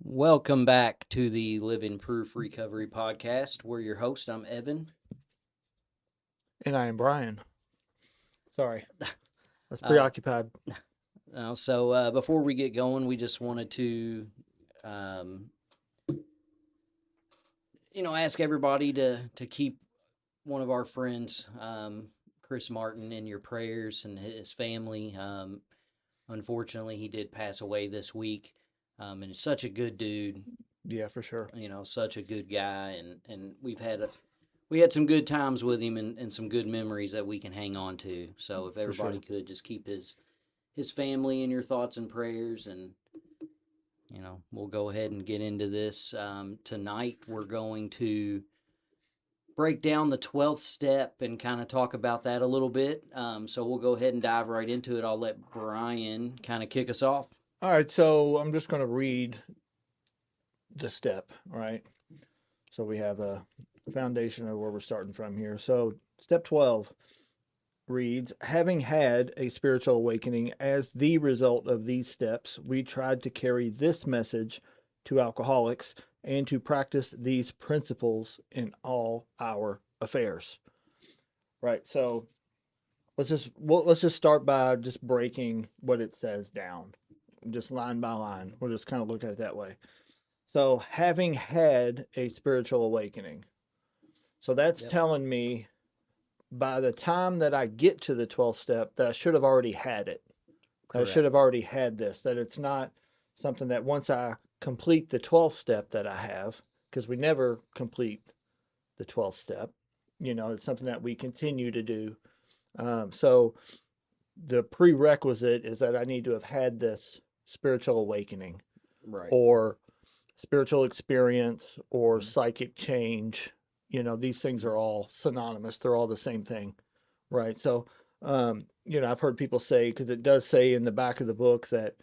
Welcome back to the Living Proof Recovery Podcast. We're your host. I'm Evan. And I am Brian. Sorry, I was Uh, preoccupied. Before we get going, we just wanted to, um, ask everybody to keep one of our friends, Chris Martin, in your prayers and his family. Unfortunately, he did pass away this week, and he's such a good dude. Yeah, for sure. Such a good guy, and we had some good times with him and some good memories that we can hang on to. So if For everybody sure. could just keep his family in your thoughts and prayers, and we'll go ahead and get into this. Tonight we're going to break down the 12th step and kind of talk about that a little bit. So we'll go ahead and dive right into it. I'll let Brian kind of kick us off. All right, so I'm just going to read the step, right? So we have a foundation of where we're starting from here. So, step 12 reads, having had a spiritual awakening as the result of these steps, we tried to carry this message to alcoholics and to practice these principles in all our affairs. Right. So, let's just start by just breaking what it says down, just line by line. We'll just kind of look at it that way. So, having had a spiritual awakening, so that's Yep. telling me by the time that I get to the 12th step that I should have already had it. That I should Correct. have already had this. That it's not something that once I complete the 12th step that I have, because we never complete the 12th step. It's something that we continue to do. So the prerequisite is that I need to have had this spiritual awakening Right. or spiritual experience or Mhm. psychic change. These things are all synonymous, they're all the same thing, right? So, I've heard people say, because it does say in the back of the book that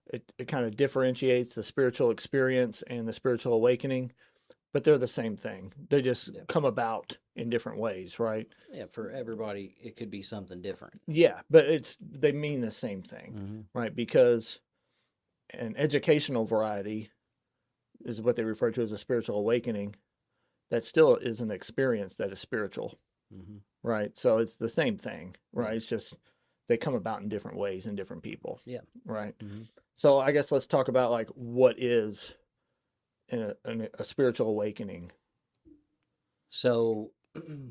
it kind of differentiates the spiritual experience and the spiritual awakening, but they're the same thing. They just Yep. come about in different ways, right? Yeah. For everybody, it could be something different. Yeah, but they mean the same thing, Mm-hmm. right? Because an educational variety is what they refer to as a spiritual awakening. That still is an experience that is spiritual, Mm-hmm. right? So it's the same thing, Yeah. right? It's just they come about in different ways in different people, Yeah. right? Mm-hmm. So I guess let's talk about like what is a spiritual awakening. So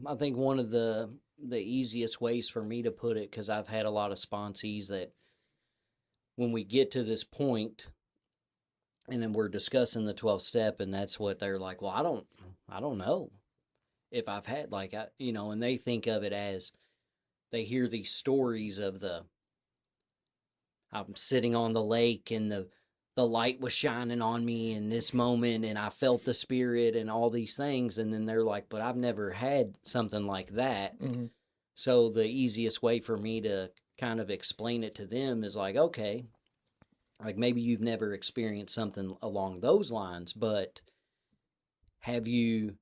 I think one of the easiest ways for me to put it, because I've had a lot of sponsees that when we get to this point and then we're discussing the 12th step, and that's what they're like, well, I don't know if I've had like and they think of it as they hear these stories of the I'm sitting on the lake and the light was shining on me in this moment and I felt the spirit and all these things, and then they're like, but I've never had something like that. Mm-hmm. So the easiest way for me to kind of explain it to them is like, okay, like maybe you've never experienced something along those lines, but have you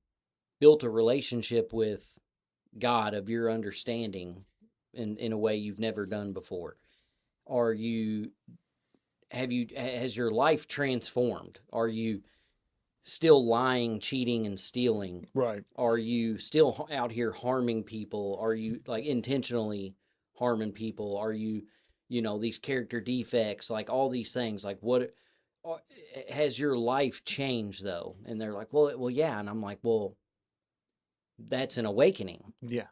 built a relationship with God of your understanding in a way you've never done before? Are you has your life transformed? Are you still lying, cheating, and stealing? Right. Are you still out here harming people? Are you like intentionally harming people? Are you, these character defects, like all these things? Like what has your life changed though? And they're like, well, yeah. And I'm like, well, that's an awakening. Yeah.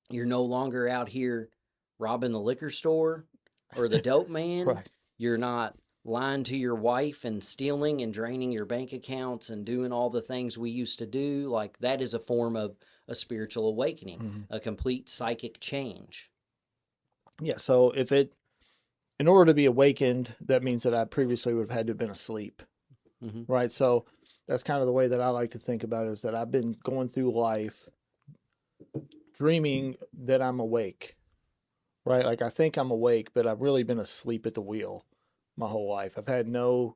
You're no longer out here robbing the liquor store or the dope man. Right. You're not lying to your wife and stealing and draining your bank accounts and doing all the things we used to do. Like that is a form of a spiritual awakening, Mm-hmm. a complete psychic change. Yeah. So in order to be awakened, that means that I previously would have had to have been asleep, Mm-hmm. right? So that's kind of the way that I like to think about it, is that I've been going through life dreaming that I'm awake, right? Like I think I'm awake, but I've really been asleep at the wheel my whole life. I've had no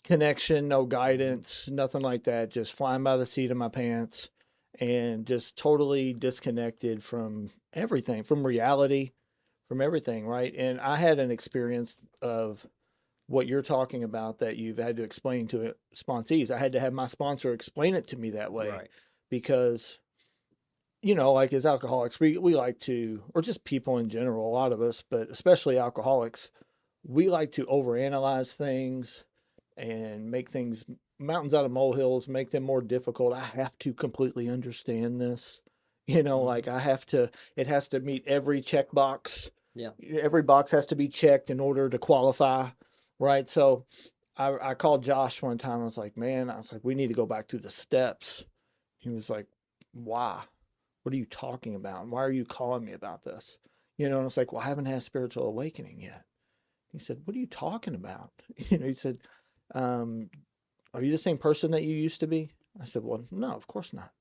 connection, no guidance, nothing like that. Just flying by the seat of my pants and just totally disconnected from everything, from reality, from everything, right? And I had an experience of what you're talking about that you've had to explain to sponsees. I had to have my sponsor explain it to me that way Right. because, like as alcoholics, we like to, or just people in general, a lot of us, but especially alcoholics, we like to overanalyze things and make things mountains out of molehills, make them more difficult. I have to completely understand this. Like I have to, it has to meet every checkbox. Yeah. Every box has to be checked in order to qualify. Right. So I called Josh one time. I was like, man, we need to go back through the steps. He was like, why? What are you talking about? Why are you calling me about this? And I was like, well, I haven't had a spiritual awakening yet. He said, what are you talking about? He said, are you the same person that you used to be? I said, well, no, of course not.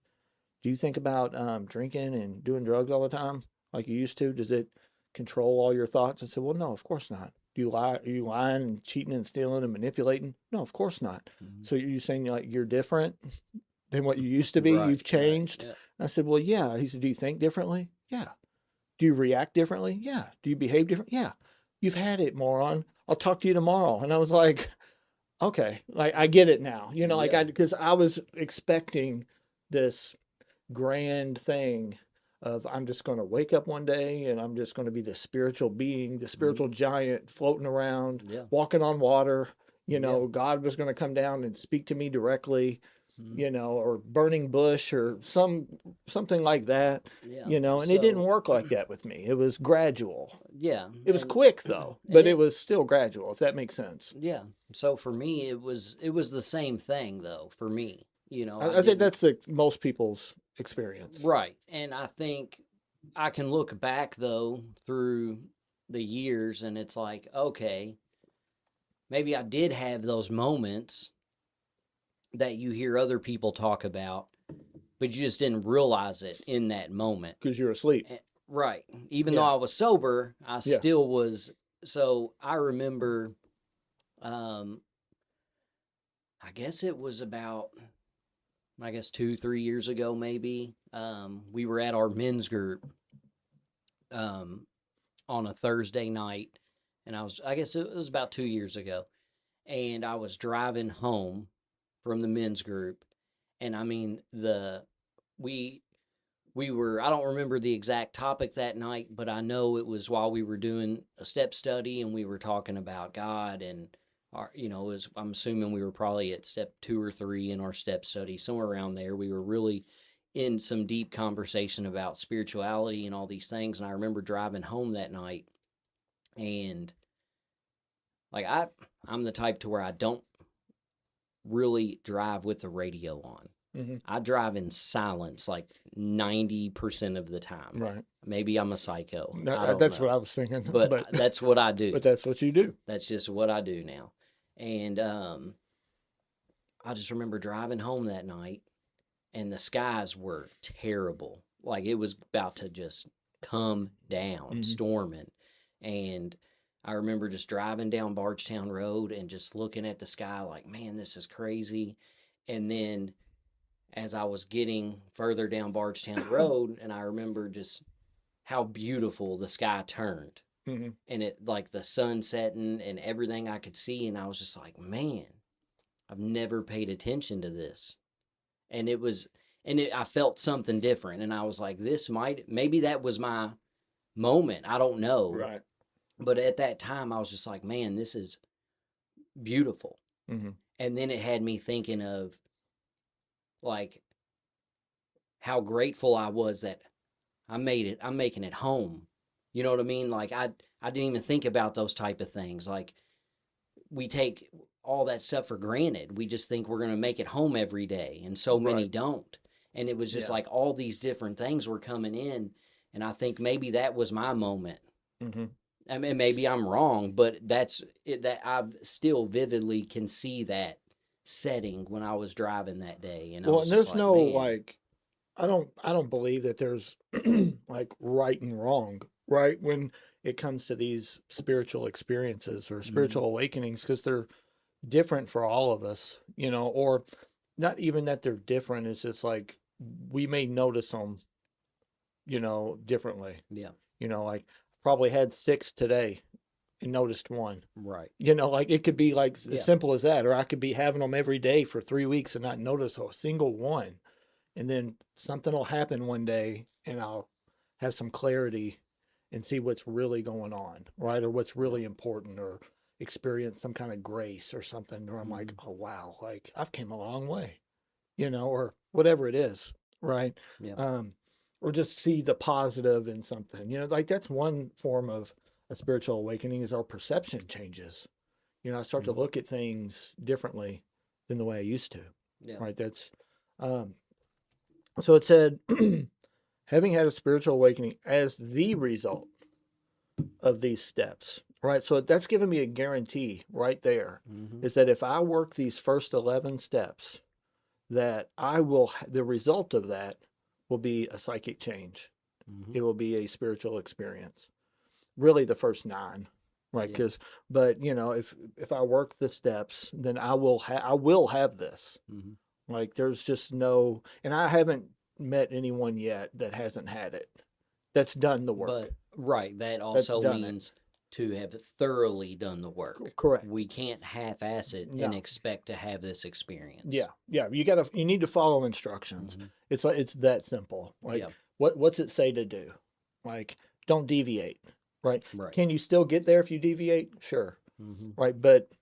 Do you think about drinking and doing drugs all the time like you used to? Does it control all your thoughts? I said, well, no, of course not. Do you lie? Are you lying and cheating and stealing and manipulating? No, of course not. So you're saying like you're different than what you used to be? Right. You've changed? Yeah. I said, well, yeah. He said, do you think differently? Yeah. Do you react differently? Yeah. Do you behave different? Yeah. You've had it, moron. I'll talk to you tomorrow. And I was like, okay, like I get it now. Yeah. because I was expecting this grand thing of I'm just going to wake up one day and I'm just going to be the spiritual being, the spiritual giant floating around, Yeah. walking on water. Yeah. God was going to come down and speak to me directly, Mhm. or burning bush or something like that, Yeah. and it didn't So, work like that with me. It was gradual. yeah. It was And quick though, and but it was still gradual, if that makes sense. yeah. So for me, it was the same thing though. For me, I I think didn't. that's most people's experience. Right. And I think I can look back though through the years, and it's like, okay, maybe I did have those moments that you hear other people talk about, but you just didn't realize it in that moment. Because you're asleep. Right. Even though Yeah. I was sober, I Yeah. still was. So I remember, I guess it was about, 2, 3 years ago, maybe. We were at our men's group on a Thursday night, and I guess it was about 2 years ago, and I was driving home from the men's group, and I mean we we were, I don't remember the exact topic that night, but I know it was while we were doing a step study and we were talking about God and our, I'm assuming we were probably at step 2 or 3 in our step study, somewhere around there. We were really in some deep conversation about spirituality and all these things. And I remember driving home that night, and like I'm the type to where I don't really drive with the radio on. Mm-hmm. I drive in silence like 90% of the time. Right. Maybe I'm a psycho. I No, don't that's know. what I was thinking. But that's what I do. But that's what you do. That's just what I do now. And I just remember driving home that night, and the skies were terrible. Like it was about to just come down, storming. And I remember just driving down Bardstown Road and just looking at the sky like, man, this is crazy. And then as I was getting further down Bardstown Road, and I remember just how beautiful the sky turned. Mm-hmm. And it, like the sun setting and everything I could see, and I was just like, man, I've never paid attention to this. And it was, I felt something different, and I was like, maybe that was my moment. I don't know. Right. But at that time, I was just like, man, this is beautiful. Mm-hmm. And then it had me thinking of like how grateful I was that I made it. I'm making it home. You know what I mean? Like I didn't even think about those type of things. Like we take all that stuff for granted. We just think we're going to make it home every day, and so many Right. don't. And it was just Yeah. like all these different things were coming in, and I think maybe that was my moment. Mm-hmm. I mean, maybe I'm wrong, but that's it, that I've still vividly can see that setting when I was driving that day, and I Well, was and just there's like, no man, like, I don't believe that there's like right and wrong, right? When it comes to these spiritual experiences or spiritual awakenings, because they're different for all of us, or not even that they're different. It's just like we may notice them, differently. yeah, Like probably had 6 today, and noticed one. Right. You know, like it could be like Yeah. as simple as that, or I could be having them every day for 3 weeks and not notice a single one. And then something will happen one day and I'll have some clarity and see what's really going on, right? Or what's really important, or experience some kind of grace or something where I'm like, Mhm. oh wow, like I've came a long way, you know, or whatever it is, right? Yeah. Or just see the positive in something, you know, like that's one form of a spiritual awakening is our perception changes. You know, I start to Mhm. look at things differently than the way I used to, Yeah. right? That's, um, so it said, having had a spiritual awakening as the result of these steps, right? So that's given me a guarantee right there, Mhm. is that if I work these first 11 steps, that I will, the result of that will be a psychic change. Mhm. It will be a spiritual experience. Really, the first 9, right? Yeah. Because, but you know, if I work the steps, then I will have this. Mhm. Like, there's just no, and I haven't met anyone yet that hasn't had it. That's done the work. But right, that That's also done it. means to have thoroughly done the work. Correct. We can't half-ass it and No. expect to have this experience. Yeah. Yeah. You need to follow instructions. Mhm. It's like, it's that simple. Like, Yeah. what's it say to do? Like, don't deviate, right? Right. Can you still get there if you deviate? Sure. Mhm. Right. But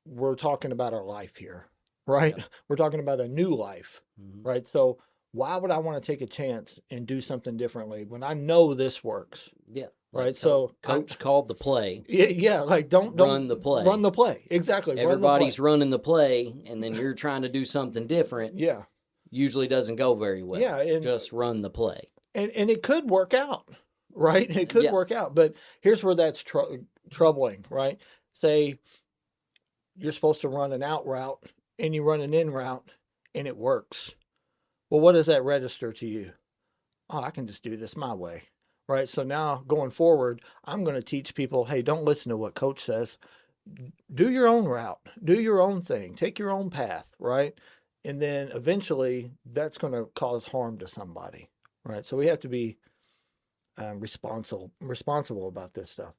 we're talking about our life here, right? Yeah. We're talking about a new life, Mhm. right? So why would I want to take a chance and do something differently when I know this works, Yeah. right? Like So coach called the play. yeah, like don't Run the play. run the play. Exactly. Everybody's Run running the play, and then you're trying to do something different. the play. Yeah. Usually doesn't go very well. Yeah, and Just run the play. and it could work out, right? It could Yeah. work out, but here's where that's troubling, right? Say you're supposed to run an out route and you run an in route and it works. Well, what does that register to you? Oh, I can just do this my way, right? So now going forward, I'm going to teach people, hey, don't listen to what coach says. Do your own route, do your own thing, take your own path, right? And then eventually that's going to cause harm to somebody, right? So we have to be responsible about this stuff.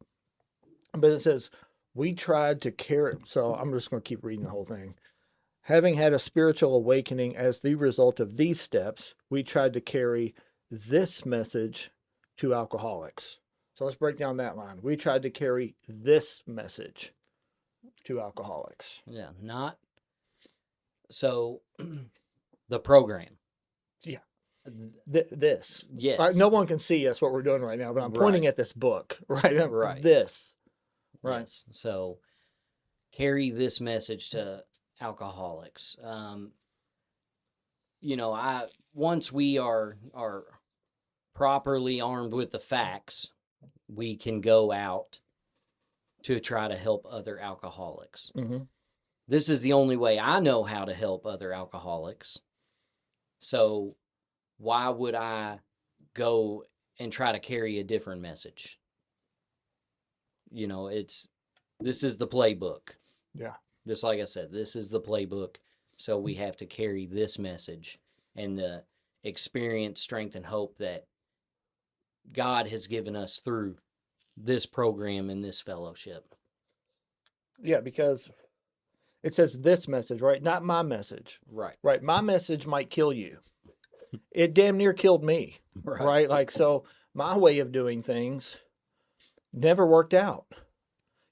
But it says, we tried to carry, so I'm just going to keep reading the whole thing. Having had a spiritual awakening as the result of these steps, we tried to carry this message to alcoholics. So let's break down that line. We tried to carry this message to alcoholics. Yeah. Not so the program. Yeah. This. Yes. Right? No one can see us what we're doing right now, but I'm pointing Right. at this book, right? Right. This. Right. Yes. So carry this message to alcoholics. You know, once we are properly armed with the facts, we can go out to try to help other alcoholics. Mm-hmm. This is the only way I know how to help other alcoholics. So why would I go and try to carry a different message? You know, this is the playbook. Yeah. Just like I said, this is the playbook. So we have to carry this message and the experience, strength, and hope that God has given us through this program and this fellowship. Yeah, because it says this message, right? Not my message. Right. Right. My message might kill you. It damn near killed me. Right. Like, so my way of doing things never worked out.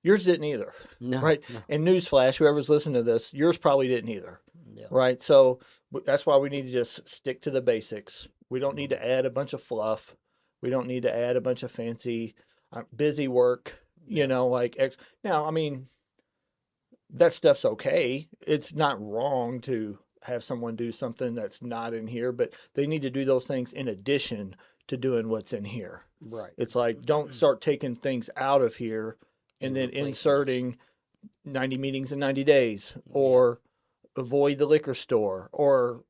Yours didn't either. No. Right. No. And newsflash, whoever's listening to this, yours probably didn't either. Yeah. Right. So that's why we need to just stick to the basics. We don't need to add a bunch of fluff. We don't need to add a bunch of fancy, busy work, you know, like now, I mean, that stuff's okay. It's not wrong to have someone do something that's not in here, but they need to do those things in addition to doing what's in here. Right. It's like, don't start taking things out of here and then replacing it. inserting 90 meetings in 90 days or avoid the liquor store or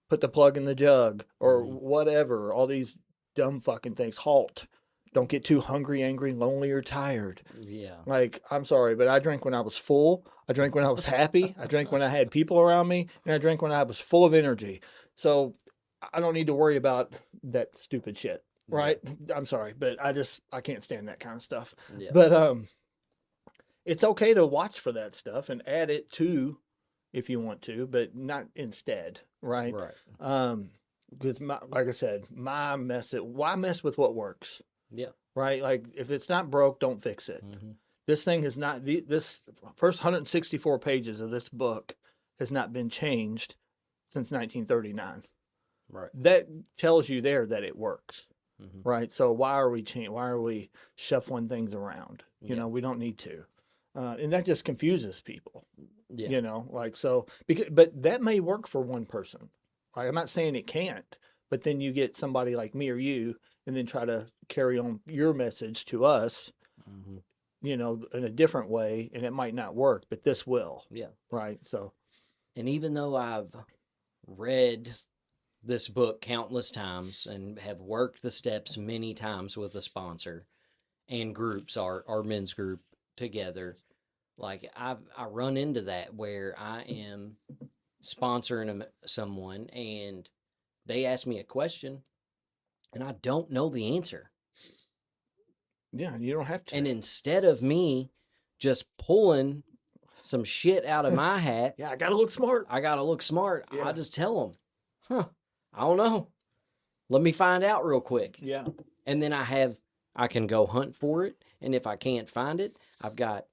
put the plug in the jug or whatever. All these dumb fucking things. Halt. Don't get too hungry, angry, lonely, or tired. Yeah. Like, I'm sorry, but I drank when I was full. I drank when I was happy. I drank when I had people around me. And I drank when I was full of energy. So I don't need to worry about that stupid shit. right? I'm sorry, but I can't stand that kind of stuff. Yeah. But it's okay to watch for that stuff and add it to if you want to, but not instead, right? Right. Because like I said, why mess with what works, Yeah. right? Like if it's not broke, don't fix it. Mm-hmm. This thing has not this first 164 pages of this book has not been changed since 1939. Right. That tells you there that it works, Mm-hmm. right? So why are we shuffling things around? You Yeah. know, we don't need to, and that just confuses people. Yeah. You know, like so but that may work for one person. Right? I'm not saying it can't, but then you get somebody like me or you, and then try to carry on your message to us, Mm-hmm. you know, in a different way, and it might not work, but this will, Yeah. right? So, And even though I've read this book countless times and have worked the steps many times with a sponsor and groups, our men's group together, like I run into that where I am sponsoring someone and they ask me a question and I don't know the answer. yeah, you don't have to. And instead of me just pulling some shit out of my hat, Yeah, I got to look smart. I got to look smart. Yeah. I just tell them, I don't know. Let me find out real quick. Yeah. And then I can go hunt for it. And if I can't find it, I've got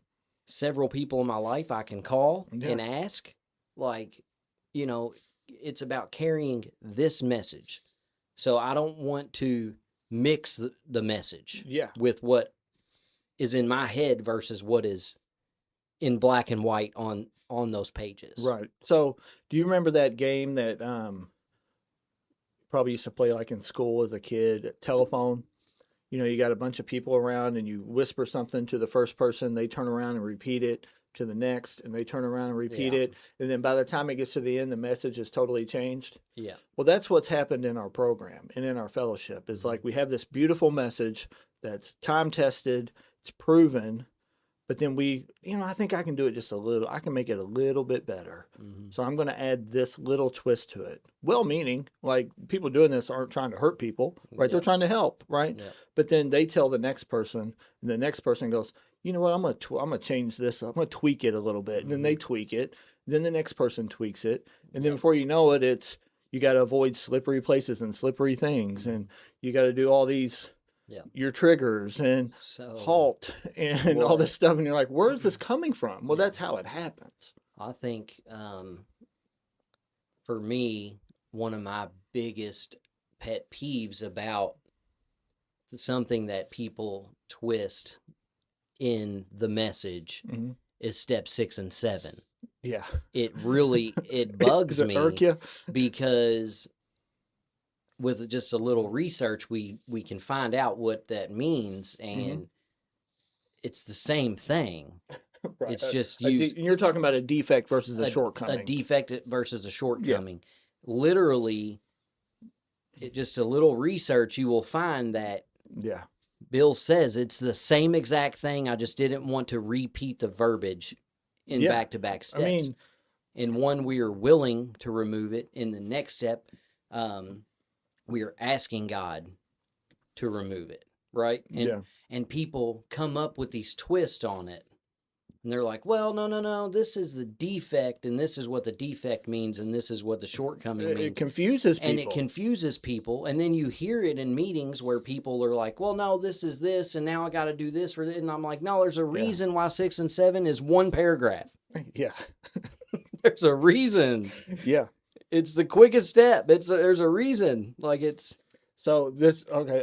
several people in my life I can call and ask. Like, you know, it's about carrying this message. So I don't want to mix the message Yeah. with what is in my head versus what is in black and white on those pages. Right. So, do you remember that game that probably used to play like in school as a kid, telephone? You know, you got a bunch of people around and you whisper something to the first person, they turn around and repeat it to the next, and they turn around and repeat Yeah. it. And then by the time it gets to the end, the message is totally changed. Yeah. Well, that's what's happened in our program and in our fellowship. Is like we have this beautiful message that's time tested, it's proven, but then I think I can do it just a little. I can make it a little bit better. Mm-hmm. So I'm going to add this little twist to it. Well-meaning, like people doing this aren't trying to hurt people, right? They're Yeah. trying to help, right? Yeah. But then they tell the next person, and the next person goes, you know what? I'm gonna change this. I'm gonna tweak it a little bit, and then they tweak it. Then the next person tweaks it, and then before you know it, it's you got to avoid slippery places and slippery things, and you got to do all these. Yeah. Your triggers and So halt and all Well- this stuff, and you're like, where's this coming from? Well, that's how it happens. I think for me, one of my biggest pet peeves about something that people twist in the message Mhm. is step 6 and 7. Yeah. It really it bugs Does it me irk you? because with just a little research we can find out what that means, and it's the same thing. Right. It's just You're talking about a defect versus a shortcoming. a defect versus a shortcoming. Literally, just a little research, you will find that Yeah. Bill says it's the same exact thing. I just didn't want to repeat the verbiage in Yeah. back-to-back steps. I mean, In one, we are willing to remove it. In the next step, we are asking God to remove it, right? And people come up with these twists on it. And they're like, well, no, this is the defect, and this is what the defect means, and this is what the shortcoming means. it confuses people. And it confuses people. And then you hear it in meetings where people are like, well, no, this is this, and now I got to do this for this. And I'm like, no, there's a reason why 6 and 7 is one paragraph. Yeah. There's a reason. Yeah. It's the quickest step. There's a reason. Like it's So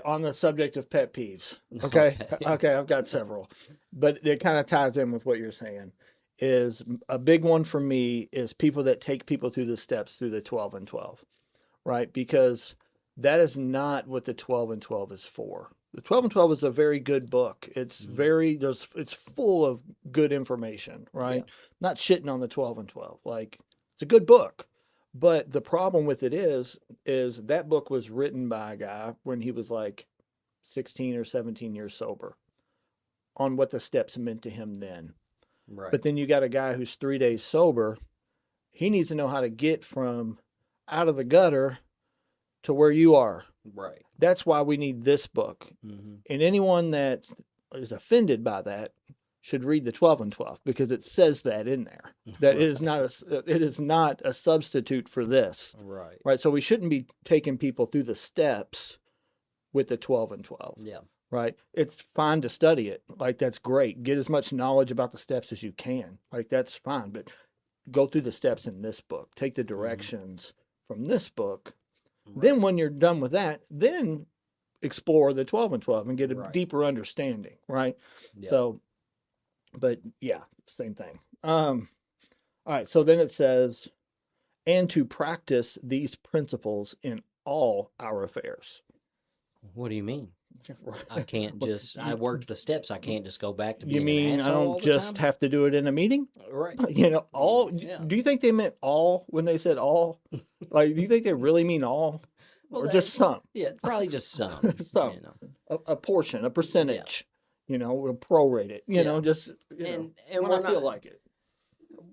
on the subject of pet peeves. Okay. Okay, I've got several. But it kind of ties in with what you're saying. Is a big one for me is people that take people through the steps through the 12 and 12. Right? Because that is not what the 12 and 12 is for. The 12 and 12 is a very good book. It's it's full of good information, right? Not shitting on the 12 and 12. Like it's a good book. But the problem with it is that book was written by a guy when he was like 16 or 17 years sober on what the steps meant to him then. right. But then you got a guy who's 3 days sober. He needs to know how to get from out of the gutter to where you are. Right. That's why we need this book. Mm-hmm. And anyone that is offended by that should read the 12 and 12 because it says that in there. That it is not a substitute for this. Right. Right? So we shouldn't be taking people through the steps with the 12 and 12. Yeah. Right? It's fine to study it. Like that's great. Get as much knowledge about the steps as you can. Like that's fine, but go through the steps in this book. Take the directions from this book. Right. Then when you're done with that, then explore the 12 and 12 and get a Right. deeper understanding, right? Yeah. So, but yeah, same thing. All right, so then it says, and to practice these principles in all our affairs. What do you mean? I can't just. I worked the steps. I can't just go back to being You mean an I asshole all don't the just time? have to do it in a meeting? Right. You know, all. Yeah. Do you think they meant all when they said all? Like, do you think they really mean all, Well, or just some? Yeah, probably just some. Some. You know. A portion, a percentage. You know, we'll prorate it. You Yeah. know, just you know, And when we're I feel not. like it.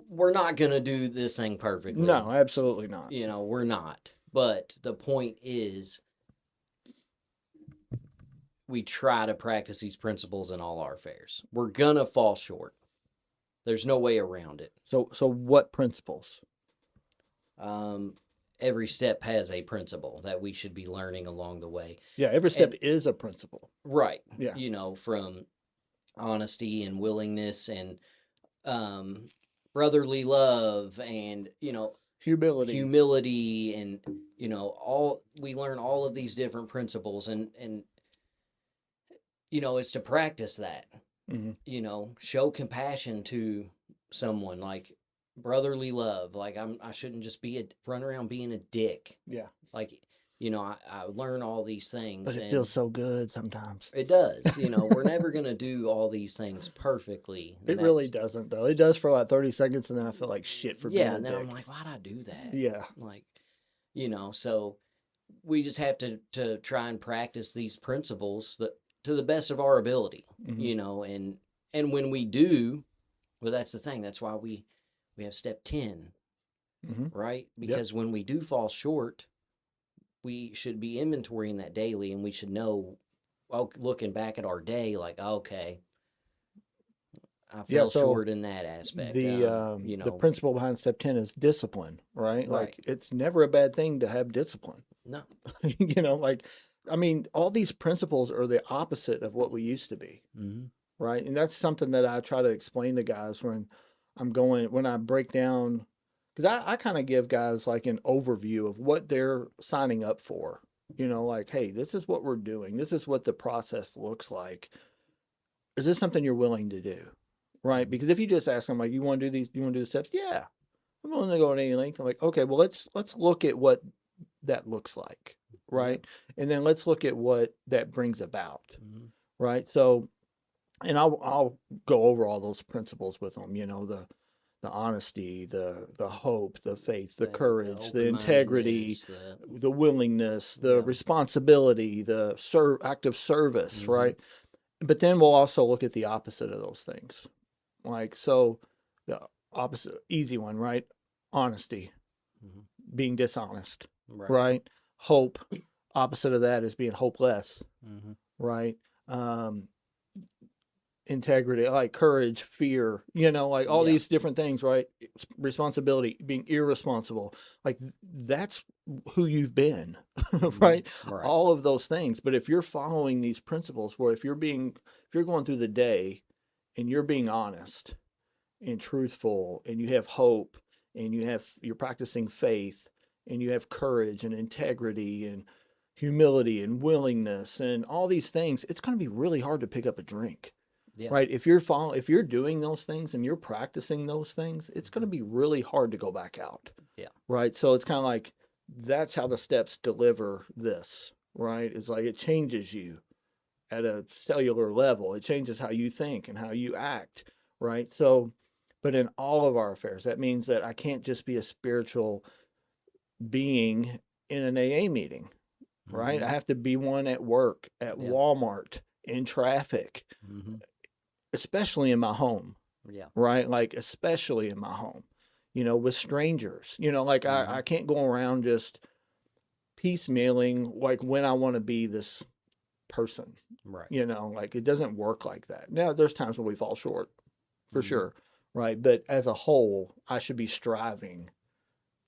We're not gonna do this thing perfectly. No, absolutely not. You know, we're not. But the point is, we try to practice these principles in all our affairs. We're gonna fall short. There's no way around it. So what principles? Every step has a principle that we should be learning along the way. Yeah, every step is a principle. Right. Yeah. You know, from honesty and willingness and brotherly love and, you know, humility and, you know, we learn all of these different principles and you know, it's to practice that. Mhm. You know, show compassion to someone, like brotherly love. Like I shouldn't just run around being a dick. Yeah. Like, you know, I learn all these things. But it and feels so good sometimes. it does. You know, we're never gonna do all these things perfectly. and It really that's- doesn't though. It does for like 30 seconds and then I feel like shit for being Yeah, a and then dick. I'm like, why'd I do that? Yeah. Like, you know, so we just have to try and practice these principles that to the best of our ability, Mhm. you know, and when we do, well, that's the thing. That's why we have step 10, Mhm. right? Because when we do fall short, we should be inventorying that daily, and we should know, well, looking back at our day, like, okay, I Yeah, fell so short in that aspect. The you the know, principle behind step 10 is discipline, right? Like Right. it's never a bad thing to have discipline. no, You know, like I mean, all these principles are the opposite of what we used to be. hmm Right. And that's something that I try to explain to guys when when I break down, because I kind of give guys like an overview of what they're signing up for. You know, like, hey, this is what we're doing. This is what the process looks like. Is this something you're willing to do? Right. Because if you just ask them, like, you want to do these, you want to do the steps? Yeah. I'm willing to go at any length. I'm like, okay, well, let's look at what that looks like. Right. And then let's look at what that brings about. hmm Right. So, and I'll go over all those principles with them. You know, the honesty, the hope, the faith, the courage, the integrity, the willingness, the Yeah. responsibility, the act of service, Mhm. right? But then we'll also look at the opposite of those things. Like, so the opposite, easy one, right? Honesty, Mhm. being dishonest, right. right? Hope, opposite of that is being hopeless, hmm right? Integrity, like courage, fear, you know, like all Yeah. these different things, right? Responsibility, being irresponsible, like that's who you've been, right? Right. All of those things. But if you're following these principles, where if you're going through the day and you're being honest and truthful and you have hope and you're practicing faith and you have courage and integrity and humility and willingness and all these things, it's going to be really hard to pick up a drink. Yeah. Right. If you're doing those things and you're practicing those things, it's going to be really hard to go back out. Yeah. Right. So it's kind of like that's how the steps deliver this. Right. It's like it changes you at a cellular level. It changes how you think and how you act. Right. So, but in all of our affairs, that means that I can't just be a spiritual being in an AA meeting. Right. Mhm. I have to be one at work, at Yeah. Walmart, in traffic, Mhm. especially in my home, Yeah. right? Like, especially in my home, you know, with strangers, you know, like Mhm. I can't go around just piecemealing like when I want to be this person. Right. You know, like it doesn't work like that. Now, there's times when we fall short, for Mhm. sure, right? But as a whole, I should be striving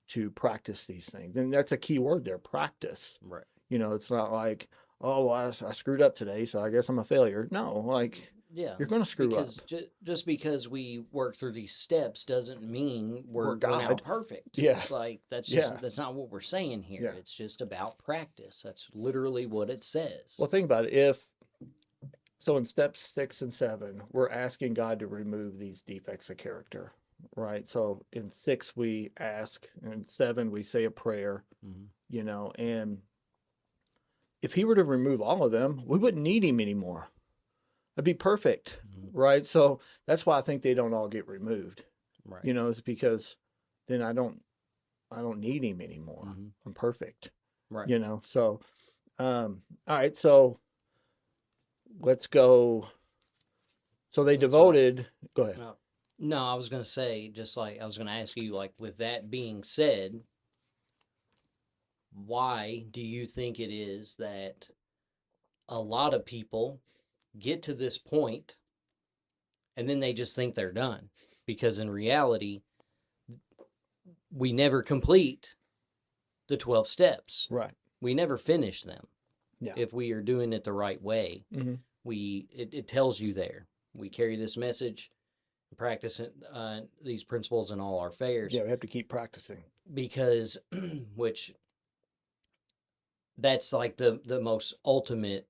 to practice these things. And that's a key word there, practice. Right. You know, it's not like, oh, well, I screwed up today, so I guess I'm a failure. No, like Yeah. you're going to screw Because up. just because we work through these steps doesn't mean We're we're now God. perfect. Yeah. Like Yeah. that's not what we're saying here. Yeah. It's just about practice. That's literally what it says. Well, think about it. So in steps 6 and 7, we're asking God to remove these defects of character, right? So in 6, we ask, and in 7, we say a prayer, Mhm. you know, and if he were to remove all of them, we wouldn't need him anymore. It'd be perfect, Mhm. right? So that's why I think they don't all get removed. Right. You know, it's because then I don't need him anymore. Mhm. I'm perfect. Right. You know. So all right, so let's go. So they That's all right. devoted, go ahead. No, I was going to say, just like I was going to ask you, like, with that being said, why do you think it is that a lot of people get to this point and then they just think they're done? Because in reality, we never complete the 12 steps. Right. We never finish them. Yeah. If we are doing it the right way, Mm-hmm. it tells you there. We carry this message, practice these principles in all our affairs. Yeah, we have to keep practicing. Because which that's like the most ultimate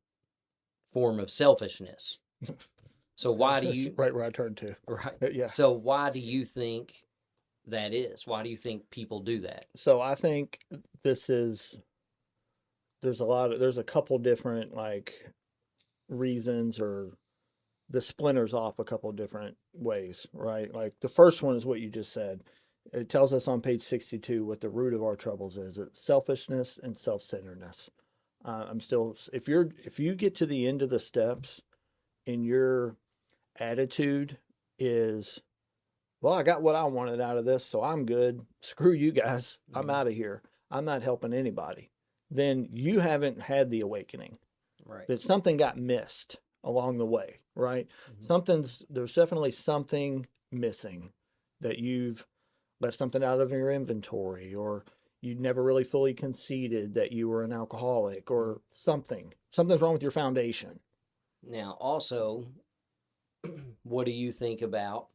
form of selfishness. So why do That's you right where I turned to? right? Yeah. So why do you think that is? Why do you think people do that? So I think this is there's a couple different like reasons or the splinters off a couple different ways, right? Like the first one is what you just said. It tells us on page 62 what the root of our troubles is. It's selfishness and self-centeredness. If you get to the end of the steps and your attitude is, well, I got what I wanted out of this, so I'm good. Screw you guys. I'm Mhm. out of here. I'm not helping anybody. Then you haven't had the awakening. Right. That something got missed along the way, right? Mhm. There's definitely something missing that you've left something out of your inventory, or you never really fully conceded that you were an alcoholic or something. Something's wrong with your foundation. Now, also, what do you think about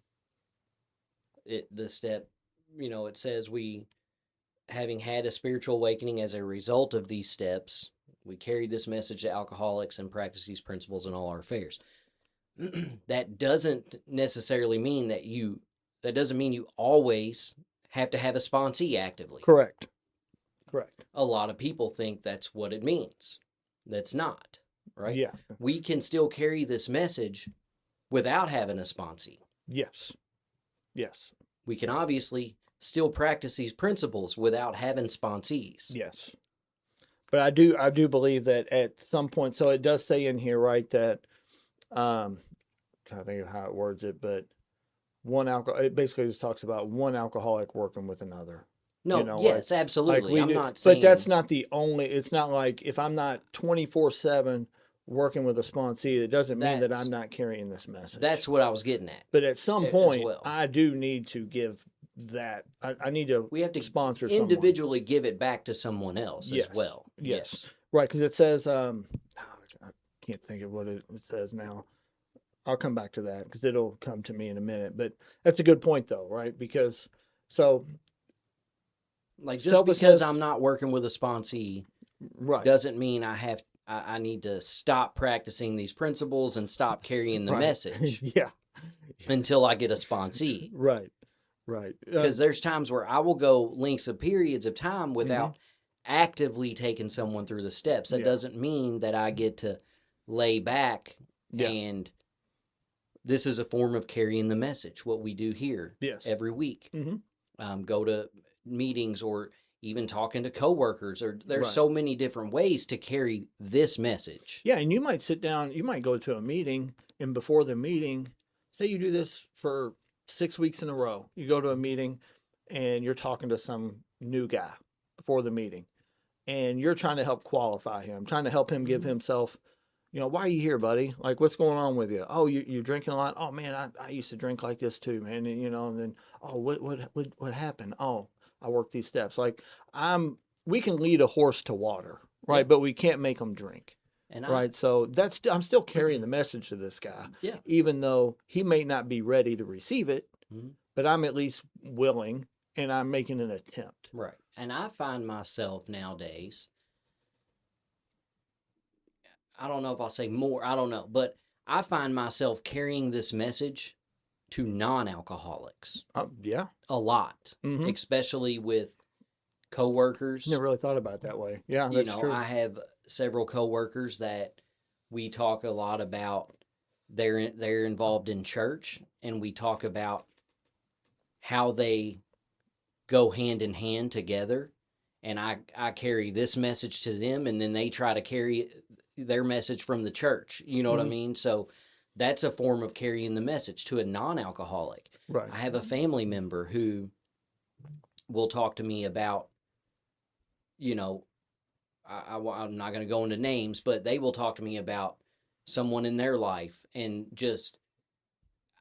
it? The step, it says we, having had a spiritual awakening as a result of these steps, we carry this message to alcoholics and practice these principles in all our affairs. That doesn't necessarily mean that doesn't mean you always have to have a sponsee actively. Correct. A lot of people think that's what it means. That's not, right? Yeah. We can still carry this message without having a sponsee. Yes. Yes. We can obviously still practice these principles without having sponsees. Yes. But I do believe that at some point, so it does say in here, right, that I'm trying to think of how it words it, but it basically just talks about one alcoholic working with another. No, You know, yes, like absolutely. we I'm do, not but saying that's not the only. It's not like if I'm not 24/7 working with a sponsee, it doesn't mean that That's- I'm not carrying this message. that's what I was getting at. But at some as point, well. I do need to give that. I need to We have to sponsor someone. individually give it back to someone else Yes, as well. yes. Right, because it says, I can't think of what it says now. I'll come back to that because it'll come to me in a minute. But that's a good point, though, right? Because so Like just because selfishness, I'm not working with a sponsee right, doesn't mean I need to stop practicing these principles and stop carrying the right. message Yeah, until I get a sponsee. right. Because there's times where I will go lengths of periods of time without Mm-hmm. actively taking someone through the steps. That Yeah. doesn't mean that I get to lay back Yeah. and this is a form of carrying the message, what we do here Yes. every week. Mm-hmm. Go to meetings or even talking to coworkers, or there's Right. so many different ways to carry this message. Yeah, and you might sit down, you might go to a meeting, and before the meeting, say you do this for 6 weeks in a row. You go to a meeting and you're talking to some new guy before the meeting. and you're trying to help qualify him, trying to help him give himself, why are you here, buddy? Like, what's going on with you? Oh, you're drinking a lot. Oh man, I used to drink like this too, man. And then, oh, what happened? Oh, I worked these steps. Like, we can lead a horse to water, right? Yeah. But we can't make them drink. And Right. So I'm still carrying the message to this guy, Yeah. even though he may not be ready to receive it, Mhm. but I'm at least willing and I'm making an attempt. Right. And I find myself nowadays, I don't know if I'll say more, I don't know, but I find myself carrying this message to non-alcoholics Yeah. a lot, Mm-hmm. especially with coworkers. Never really thought about it that way. Yeah, that's true. I have several coworkers that we talk a lot about. They're involved in church, and we talk about how they go hand in hand together. And I carry this message to them, and then they try to carry their message from the church. You know what I Mhm. mean? So that's a form of carrying the message to a non-alcoholic. Right. I have a family member who will talk to me about, you know, I'm not going to go into names, but they will talk to me about someone in their life, and just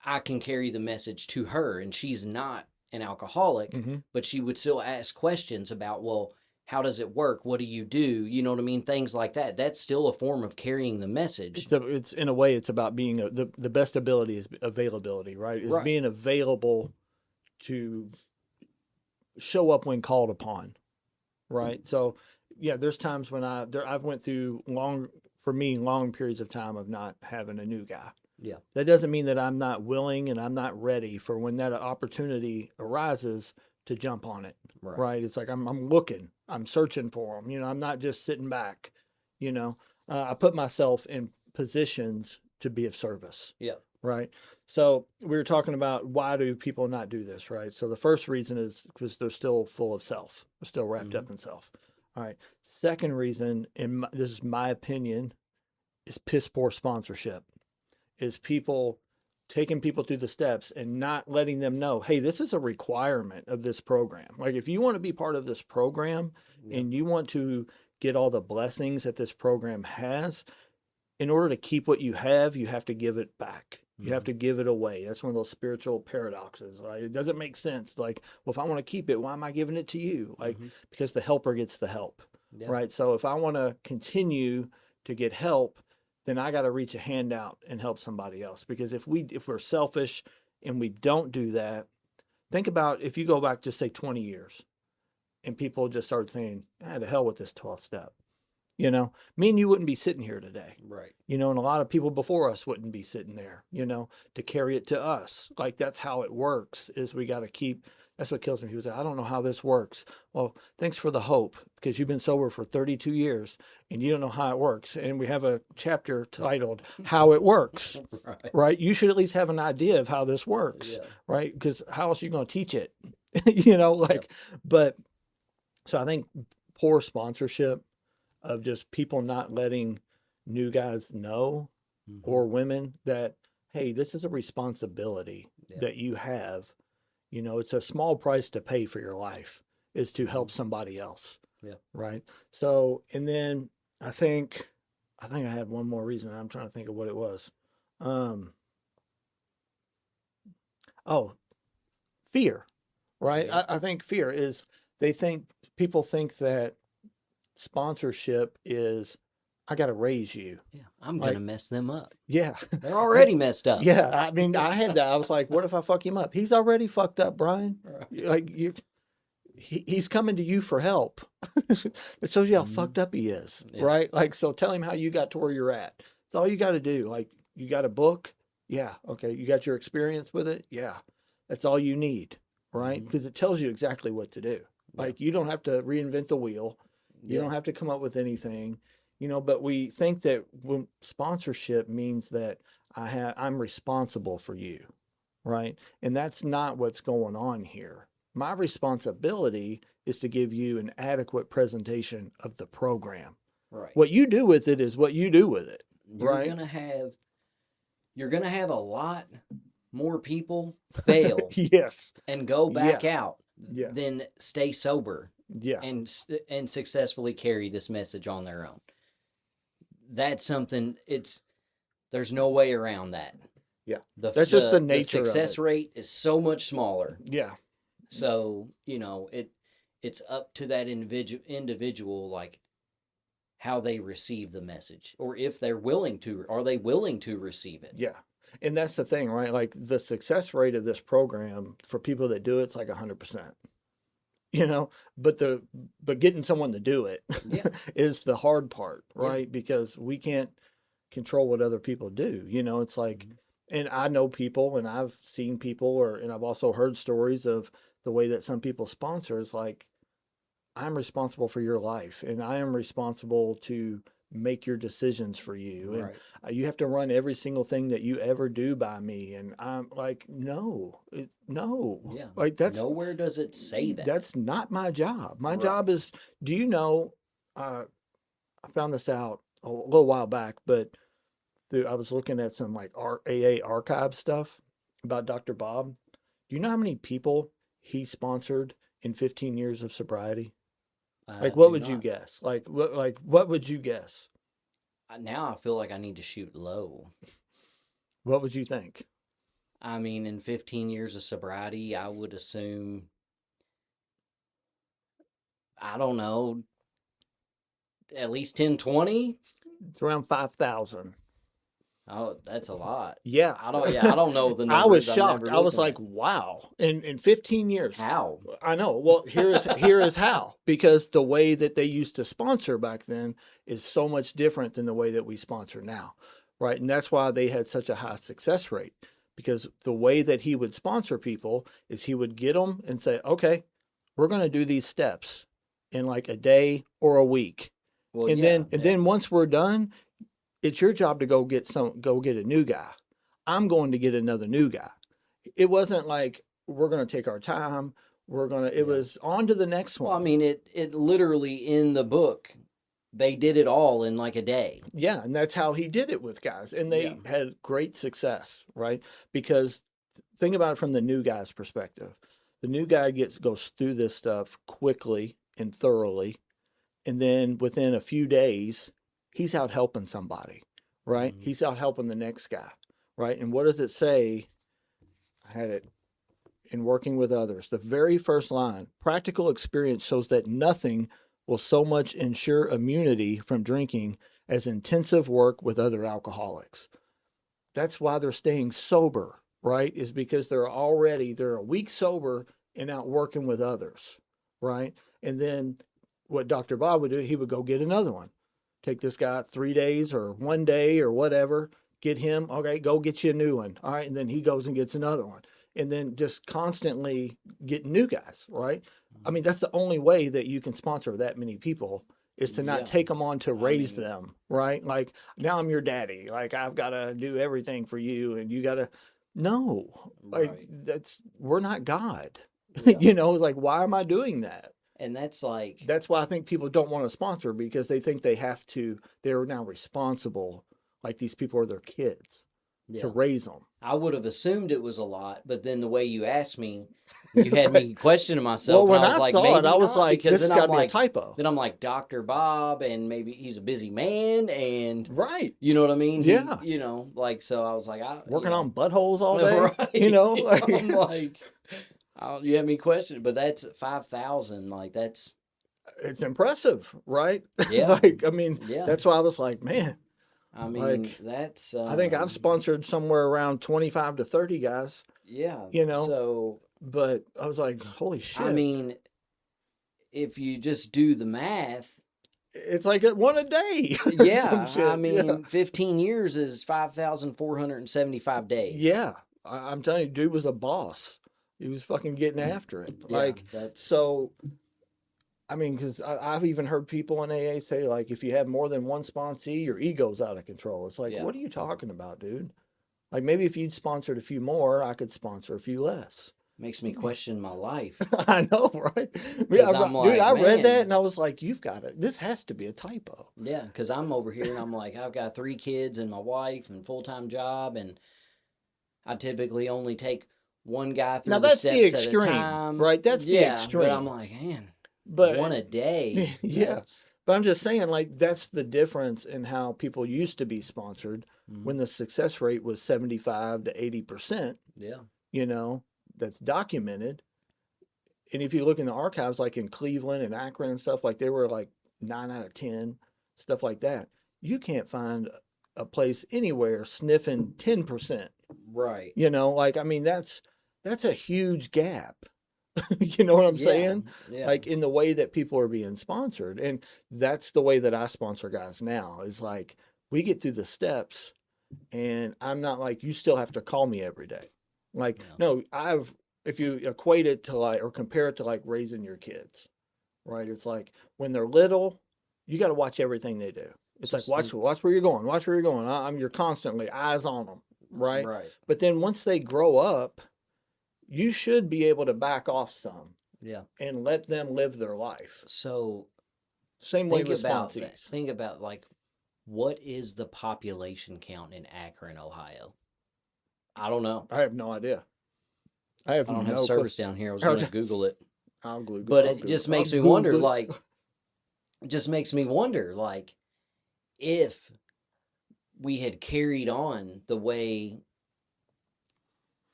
I can carry the message to her, and she's not an alcoholic, Mm-hmm. but she would still ask questions about, well, how does it work? What do you do? You know what I mean? Things like that. That's still a form of carrying the message. It's in a way, it's about being the best ability is availability, right? Is Right. being available to show up when called upon, right? So yeah, there's times when I've went through long periods of time of not having a new guy. Yeah. That doesn't mean that I'm not willing and I'm not ready for when that opportunity arises to jump on it. Right. Right? It's like I'm looking, I'm searching for them. I'm not just sitting back. I put myself in positions to be of service. Yeah. Right. So we were talking about why do people not do this, right? So the first reason is because they're still full of self. They're still wrapped up in self. All right. Second reason, this is my opinion, is piss poor sponsorship. Is people taking people through the steps and not letting them know, hey, this is a requirement of this program. Like, if you want to be part of this program Yeah. and you want to get all the blessings that this program has, in order to keep what you have to give it back. You have to give it away. That's one of those spiritual paradoxes. Right? It doesn't make sense. Like, well, if I want to keep it, why am I giving it to you? Like, because the helper gets the help. Yeah. Right. So if I want to continue to get help, then I got to reach a hand out and help somebody else. Because if we're selfish and we don't do that, think about if you go back just say 20 years and people just started saying, to hell with this 12th step. Me and you wouldn't be sitting here today. Right. And a lot of people before us wouldn't be sitting there, to carry it to us. Like, that's how it works, is we got to keep, that's what kills me. People say, I don't know how this works. Well, thanks for the hope, because you've been sober for 32 years and you don't know how it works. And we have a chapter titled How It Works, right? You should at least have an idea of how this works, right? Because how else are you going to teach it? But so I think poor sponsorship of just people not letting new guys know, or women, that, hey, this is a responsibility that you have. It's a small price to pay for your life, is to help somebody else. Yeah. Right. So, and then I think I had one more reason. I'm trying to think of what it was. Fear, right? Yeah. I think fear is, people think that sponsorship is, I got to raise you. Yeah. I'm going to mess them up. Yeah. They're already messed up. Yeah. I mean, I had that. I was like, what if I fuck him up? He's already fucked up, Brian. Right. Like, he's coming to you for help. It shows you how fucked up he is, right? Like, so tell him how you got to where you're at. It's all you got to do. Like, you got a book? Yeah. Okay. You got your experience with it? Yeah. That's all you need, right? Because it tells you exactly what to do. Like, you don't have to reinvent the wheel. You don't have to come up with anything, but we think that when sponsorship means that I'm responsible for you, right? And that's not what's going on here. My responsibility is to give you an adequate presentation of the program. Right. What you do with it is what you do with it. You're gonna have a lot more people fail Yes. and go back out Yeah. than stay sober. Yeah. and successfully carry this message on their own. That's something. There's no way around that. Yeah. The That's just the the nature of success it. rate is so much smaller. Yeah. So, it's up to that individual, like how they receive the message, or if they're willing to, are they willing to receive it? Yeah. And that's the thing, right? Like the success rate of this program for people that do it's like 100%. But getting someone to do it Yeah. is the hard part, Yeah. right? Because we can't control what other people do. It's like, Mhm. and I know people and I've seen people and I've also heard stories of the way that some people sponsor is like, I'm responsible for your life and I am responsible to make your decisions for you. And Right. you have to run every single thing that you ever do by me. And I'm like, no, no, Yeah. like Nowhere does it say that. that's not my job. My Right. job is, do you know, I found this out a little while back, but I was looking at some like AA archive stuff about Dr. Bob. Do you know how many people he sponsored in 15 years of sobriety? I Like, what do would you not. guess? What would you guess? Now I feel like I need to shoot low. What would you think? I mean, in 15 years of sobriety, I would assume, I don't know, at least 10, 20. It's around 5,000. Oh, that's a lot. Yeah. I don't know the I was numbers. I've shocked. never I was looked like, at it. wow. In 15 years. How? I know. Well, here is how. Because the way that they used to sponsor back then is so much different than the way that we sponsor now. Right. And that's why they had such a high success rate. Because the way that he would sponsor people is he would get them and say, okay, we're going to do these steps in like a day or a week. Well, And yeah, then once we're done, it's your job to go get a new guy. I'm going to get another new guy. It wasn't like we're going to take our time. It Yeah. was on to the next Well, I one. mean, it literally in the book, they did it all in like a day. Yeah, and that's how he did it with guys, and they Yeah. had great success, right? Because think about it from the new guy's perspective. The new guy goes through this stuff quickly and thoroughly, and then within a few days, he's out helping somebody, right? Mhm. He's out helping the next guy, right? And what does it say? I had it in working with others. The very first line, practical experience shows that nothing will so much ensure immunity from drinking as intensive work with other alcoholics. That's why they're staying sober, right? Is because they're a week sober and out working with others, right? And then what Dr. Bob would do, he would go get another one. Take this guy 3 days or 1 day or whatever, get him, okay, go get you a new one. All right. And then he goes and gets another one. And then just constantly get new guys, right? I mean, that's the only way that you can sponsor that many people is to not Yeah. take them on to raise mean- them, right? Like, now I'm your daddy. Like, I've got to do everything for you and you got to, no, like, Right. we're not God. Yeah. It's like, why am I doing that? And that's like, That's why I think people don't want to sponsor because they think they're now responsible, like these people are their kids to yeah. raise them. I would have assumed it was a lot, but then the way you asked me, you had me questioning myself. Well, and when I was I like, saw maybe it, I was not, like, because this has then got I'm to be a like, typo. then I'm like, Dr. Bob, and maybe he's a busy man, and Right. you know what I mean? Yeah. So I was like, Working on buttholes all day. Right. I'm like, you had me questioning, but that's 5,000. Like, that's, It's impressive, right? Yeah. Like, I mean, yeah. that's why I was like, man, I mean, like, that's, I think I've sponsored somewhere around 25 to 30 guys, yeah. So, but I was like, holy shit. I mean, if you just do the math, it's like one a day. yeah, Some shit. I mean, 15 years is 5,475 days. Yeah. I'm telling you, dude was a boss. He was fucking getting after it. Yeah, Like, that's, so, I mean, because I've even heard people in AA say, like, if you have more than one sponsee, your ego's out of control. It's like, Yeah. what are you talking about, dude? Like, maybe if you'd sponsored a few more, I could sponsor a few less. makes me question my life. I know, right? Because I'm dude, like, I read that man. and I was like, you've got it. This has to be a typo. Yeah, because I'm over here and I'm like, I've got 3 kids and my wife and full-time job, and I typically only take one guy through Now, the that's the steps at a extreme, time. right? That's the Yeah, extreme. but I'm like, man, but one a day. yeah, That's but I'm just saying, like, that's the difference in how people used to be sponsored mhm, when the success rate was 75 to 80%, yeah. you know, that's documented. And if you look in the archives, like in Cleveland and Akron and stuff, like they were like 9 out of 10, stuff like that. You can't find a place anywhere sniffing 10%. Right. Like, I mean, that's a huge gap. You know what I'm Yeah. saying? Yeah. Like in the way that people are being sponsored. And that's the way that I sponsor guys now is like we get through the steps and I'm not like, you still have to call me every day. Like, Yeah. no, if you equate it to like, or compare it to like raising your kids, right? It's like when they're little, you got to watch everything they do. It's like, Just think. watch where you're going, watch where you're going. You're constantly eyes on them, right? Right. But then once they grow up, you should be able to back off some Yeah. and let them live their life. So Same way think with about that. sponsees. Think about like what is the population count in Akron, Ohio? I don't know. I have no idea. I have I don't have no service down here. I was going to Google it, I'll Google. but I'll it Google. just I'll makes me wonder. Google. Like, it just makes me wonder. Like, if we had carried on the way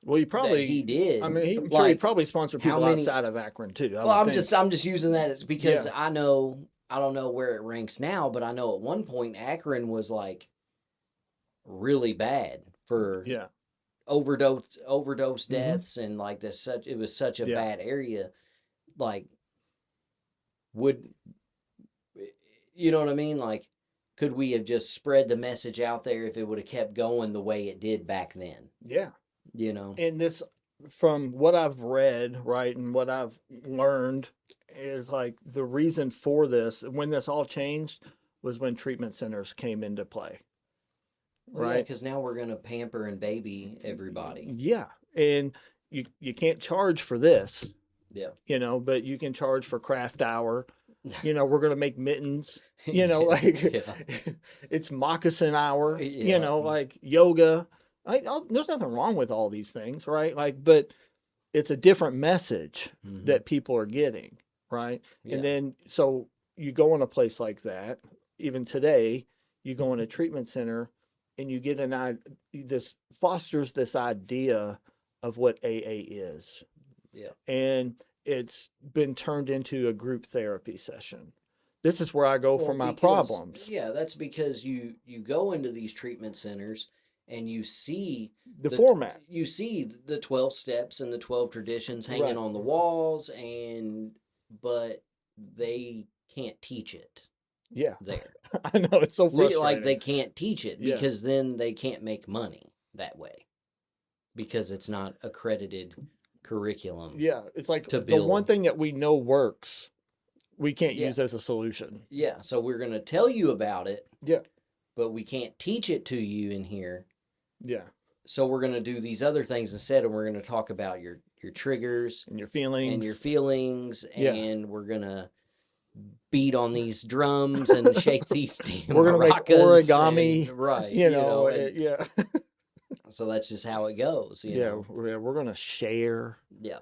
Well, he that probably. he did, I'm sure he like, probably sponsored how people many? outside of Akron too. I Well, would I'm think. just using that as because Yeah. I know I don't know where it ranks now, but I know at one point Akron was like really bad for Yeah. overdose Mhm. deaths and like this such it was such a Yeah. bad area. Like, would you know what I mean? Like, could we have just spread the message out there if it would have kept going the way it did back then? Yeah. You know? And this, from what I've read, right, and what I've learned, is like the reason for this, when this all changed, was when treatment centers came into play. Well, yeah, Right. because now we're gonna pamper and baby everybody. Yeah. And you can't charge for this, Yeah. but you can charge for craft hour. We're going to make mittens, Yeah. it's moccasin hour, Yeah. like yoga. There's nothing wrong with all these things, right? Like, but it's a different message Mhm. that people are getting, right? Yeah. And then, so you go in a place like that, even today, you go in a treatment center and you get this fosters this idea of what AA is. Yeah. And it's been turned into a group therapy session. This is where I go for Well, my because problems. yeah, that's because you go into these treatment centers and you see The format. you see the 12 steps and the 12 traditions hanging Right. on the walls, but they can't teach it Yeah. there. I know, it's so frustrating. Like, they can't teach it Yeah. because then they can't make money that way because it's not accredited curriculum. Yeah, it's like to the one build. thing that we know works, we can't Yeah. use as a solution. Yeah, so we're going to tell you about it, Yeah. but we can't teach it to you in here. Yeah. So we're going to do these other things instead, and we're going to talk about your triggers And your feelings. and your feelings, Yeah. and we're going to beat on these drums and shake these damn We're gonna make maracas origami, and- right? and- yeah. So that's just how it goes. You Yeah, know? we're gonna share, Yeah.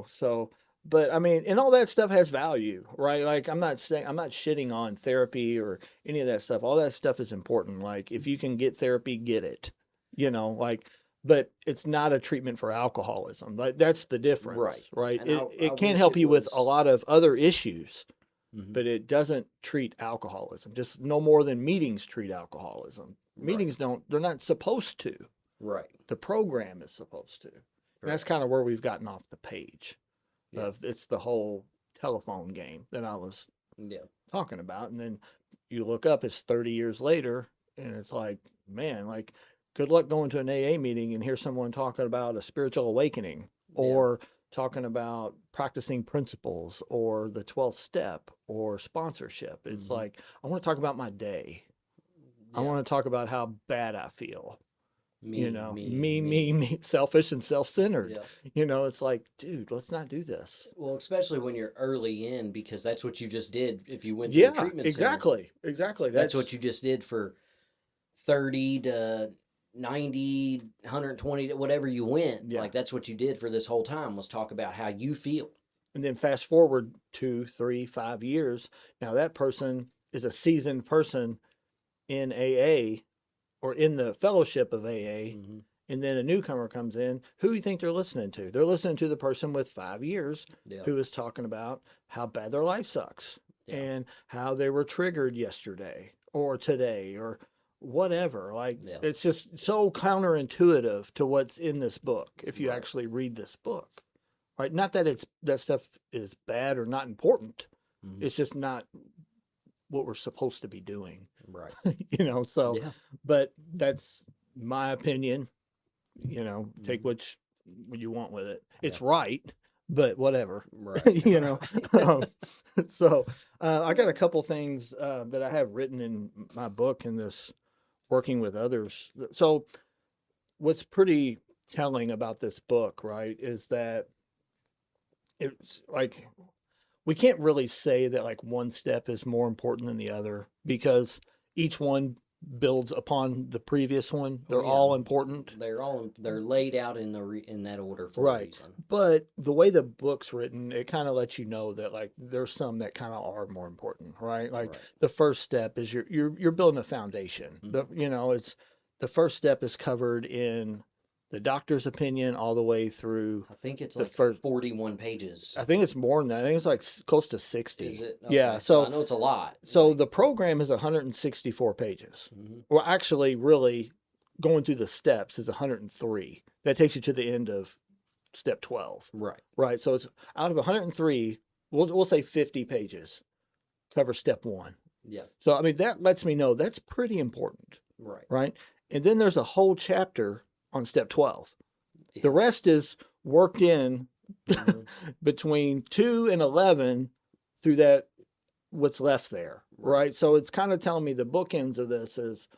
so, but I mean, and all that stuff has value, right? Like, I'm not shitting on therapy or any of that stuff. All that stuff is important. Like, if you can get therapy, get it, like, but it's not a treatment for alcoholism. Like, that's the difference, right? And It I can wish help it you with was- a lot of other issues, Mhm. but it doesn't treat alcoholism. Just no more than meetings treat alcoholism. Right. Meetings they're not supposed to. Right. The program is supposed to. And that's kind of where we've gotten off the page. Yeah. It's the whole telephone game that I was Yeah. talking about. And then you look up, it's 30 years later, and it's like, man, like, good luck going to an AA meeting and hear someone talking about a spiritual awakening or talking about practicing principles or the 12th step or sponsorship. It's Mhm. like, I want to talk about my day. I Yeah. want to talk about how bad I feel. Me, Me, selfish and self-centered. Yeah. It's like, dude, let's not do this. Well, especially when you're early in, because that's what you just did. If you went to Yeah, the treatment center, exactly. that's what you just did for 30 to 90, 120, whatever you went. Yeah. Like, that's what you did for this whole time, was talk about how you feel. And then fast forward 2, 3, 5 years. Now that person is a seasoned person in AA or in the fellowship of AA. Mm-hmm. And then a newcomer comes in. Who do you think they're listening to? They're listening to the person with 5 years Yeah. who is talking about how bad their life sucks Yeah. and how they were triggered yesterday or today or whatever. Like Yeah. it's just so counterintuitive to what's in this book if you Right. actually read this book. Right? Not that that stuff is bad or not important. Mhm. It's just not what we're supposed to be doing. Right. So Yeah. but that's my opinion. Take Mhm. what you want with it. It's Yeah. right, but whatever. Right. Um, so I got a couple things that I have written in my book in this working with others. So what's pretty telling about this book, right, is that it's like we can't really say that like one step is more important than the other because each one builds upon the previous one. They're yeah. all important. They're laid out in in that order for a Right. reason. But the way the book's written, it kind of lets you know that like there's some that kind of are more important, right? Like Right. the first step is you're building a foundation. It's the first step is covered in the doctor's opinion all the way through. I think it's the like first- 41 pages. I think it's more than that. I think it's like close to 60. Is it? Yeah. Okay, So I know it's a lot. so Like, the program is 164 pages. mhm. Well, actually, really going through the steps is 103. That takes you to the end of step 12. Right. Right. So it's out of 103, we'll say 50 pages cover step 1. Yeah. So I mean that lets me know that's pretty important, Right. right? And then there's a whole chapter on step 12. Yeah. The rest is worked in Mhm. between 2 and 11 through that what's left there, right? So it's kind of telling me the bookends of this is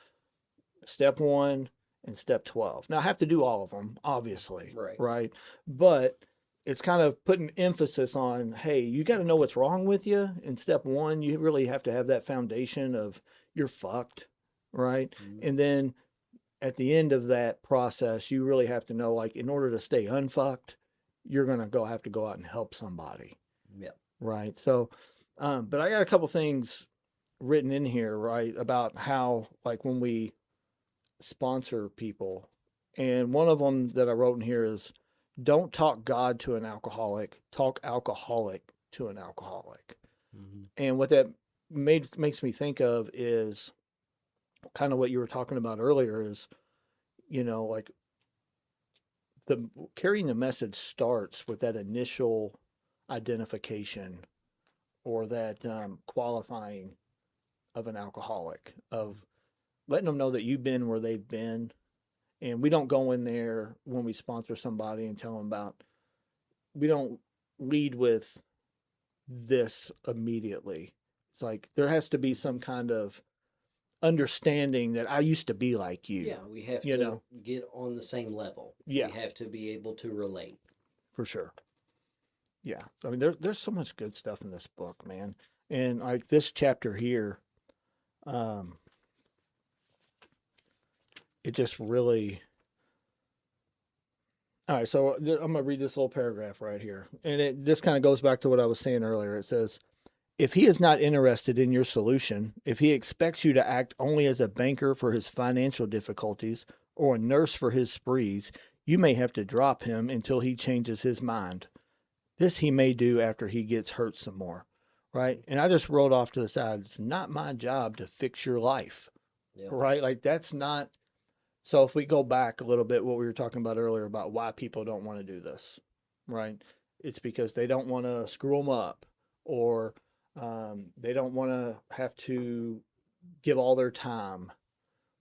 step 1 and step 12. Now I have to do all of them, obviously, right? But it's kind of putting emphasis on, hey, you got to know what's wrong with you. In step 1, you really have to have that foundation of you're fucked, right? Mhm. And then at the end of that process, you really have to know, like, in order to stay unfucked, you're going to have to go out and help somebody. Yeah. Right. So, but I got a couple things written in here, right, about how, like, when we sponsor people, and one of them that I wrote in here is don't talk God to an alcoholic, talk alcoholic to an alcoholic. Mhm. And what that makes me think of is kind of what you were talking about earlier is, like the carrying the message starts with that initial identification or that qualifying of an alcoholic, of letting them know that you've been where they've been. And we don't go in there when we sponsor somebody and tell them we don't lead with this immediately. It's like there has to be some kind of understanding that I used to be like you. Yeah, we have you to know, get on the same level. Yeah. We have to be able to relate. for sure. Yeah. I mean, there's so much good stuff in this book, man. And like this chapter here, it just really. All right, so I'm going to read this little paragraph right here. And this kind of goes back to what I was saying earlier. It says, if he is not interested in your solution, if he expects you to act only as a banker for his financial difficulties or a nurse for his sprees, you may have to drop him until he changes his mind. This he may do after he gets hurt some more, right? And I just wrote off to the side, it's not my job to fix your life, Yeah. right? Like that's not. So if we go back a little bit, what we were talking about earlier about why people don't want to do this, right? It's because they don't want to screw them up, or they don't want to have to give all their time.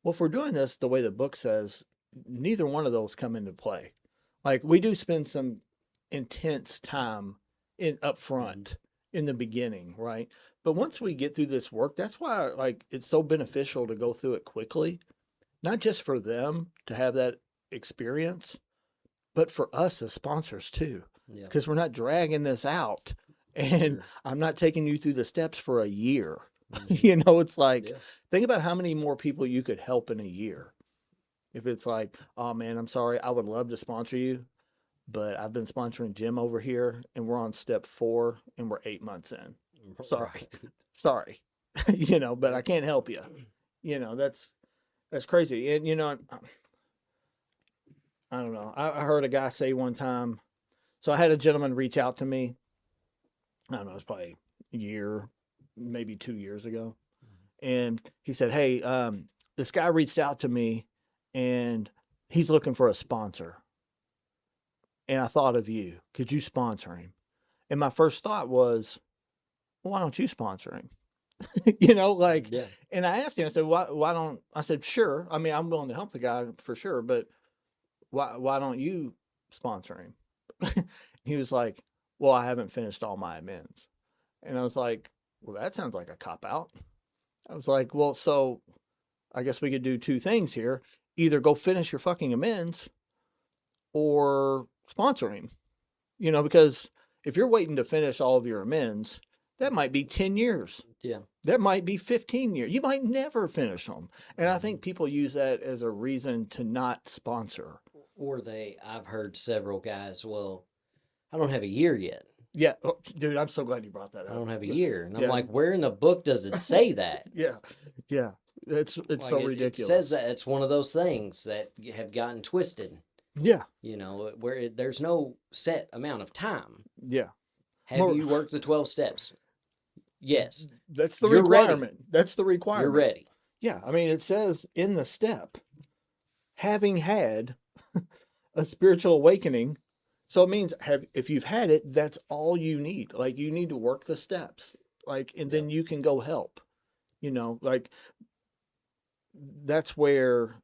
Well, if we're doing this the way the book says, neither one of those come into play. Like we do spend some intense time up front in the beginning, right? But once we get through this work, that's why like it's so beneficial to go through it quickly. Not just for them to have that experience, but for us as sponsors too, Yeah. because we're not dragging this out and Sure. I'm not taking you through the steps for a year. Mhm. It's like, Yeah. think about how many more people you could help in a year. If it's like, oh man, I'm sorry, I would love to sponsor you, but I've been sponsoring Jim over here, and we're on step 4, and we're 8 months in. Sorry, Right. sorry, but I can't help you. That's crazy. And I don't know. I heard a guy say one time. So I had a gentleman reach out to me. I don't know. It's probably a year, maybe 2 years ago, and he said, "Hey, this guy reached out to me, and he's looking for a sponsor. And I thought of you. Could you sponsor him?" And my first thought was, well, why don't you sponsor him? Like, Yeah. and I asked him, I said, why don't, I said, sure. I mean, I'm willing to help the guy for sure, but why don't you sponsor him? He was like, well, I haven't finished all my amends. And I was like, well, that sounds like a cop out. I was like, well, so I guess we could do two things here. Either go finish your fucking amends or sponsor him, because if you're waiting to finish all of your amends, that might be 10 years. Yeah. That might be 15 years. You might never finish them. And I think people use that as a reason to not sponsor. Or I've heard several guys, well, I don't have a year yet. Yeah. Oh, dude, I'm so glad you brought that I up. don't have a year. And I'm Yeah. like, where in the book does it say that? Yeah. Yeah. It's Like, so it ridiculous. says that it's one of those things that have gotten twisted, Yeah. where there's no set amount of time. Yeah. Have More- you worked the 12 steps? Yes. That's the You're ready. requirement. That's the requirement. You're ready. Yeah. I mean, it says in the step, having had a spiritual awakening. So it means if you've had it, that's all you need. Like, you need to work the steps, and then you can go help. That's where,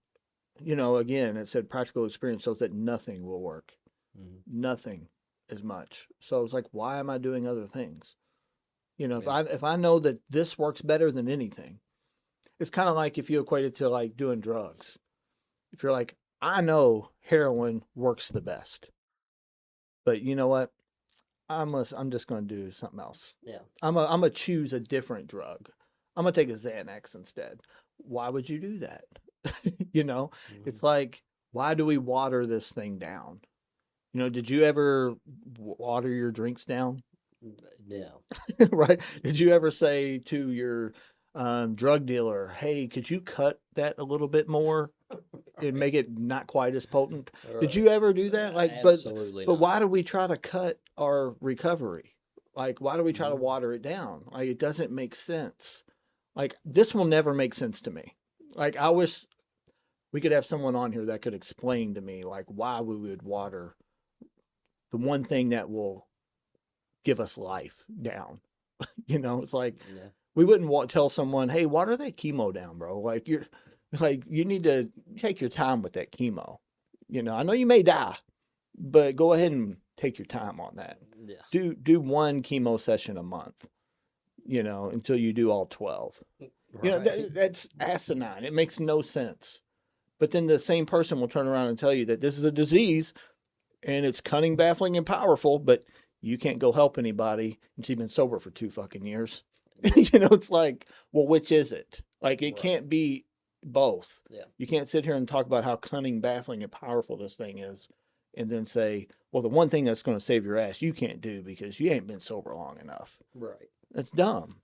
again, it said practical experience shows that nothing will work. Mhm. Nothing as much. So it's like, why am I doing other things? If Yeah. if I know that this works better than anything, it's kind of like if you equate it to like doing drugs. If you're like, I know heroin works the best, but you know what? I'm just going to do something else. Yeah. I'm gonna choose a different drug. I'm gonna take a Xanax instead. Why would you do that? It's like, why do we water this thing down? Did you ever water your drinks down? No. Right? Did you ever say to your drug dealer, "Hey, could you cut that a little bit more and make it not quite as potent?" Did you ever do that? Absolutely But not. why do we try to cut our recovery? Like, why do we try to Mhm. water it down? Like, it doesn't make sense. Like, this will never make sense to me. Like, I wish we could have someone on here that could explain to me, like, why we would water the one thing that will give us life down. It's like, Yeah. we wouldn't tell someone, "Hey, water that chemo down, bro." Like, you need to take your time with that chemo. I know you may die, but go ahead and take your time on that. Yeah. Do one chemo session a month, until you do all 12. Right. That's asinine. It makes no sense. But then the same person will turn around and tell you that this is a disease and it's cunning, baffling, and powerful, but you can't go help anybody until you've been sober for 2 fucking years. It's like, well, which is it? Like, it Right. can't be both. Yeah. You can't sit here and talk about how cunning, baffling, and powerful this thing is, and then say, well, the one thing that's going to save your ass, you can't do because you ain't been sober long enough. Right. That's dumb.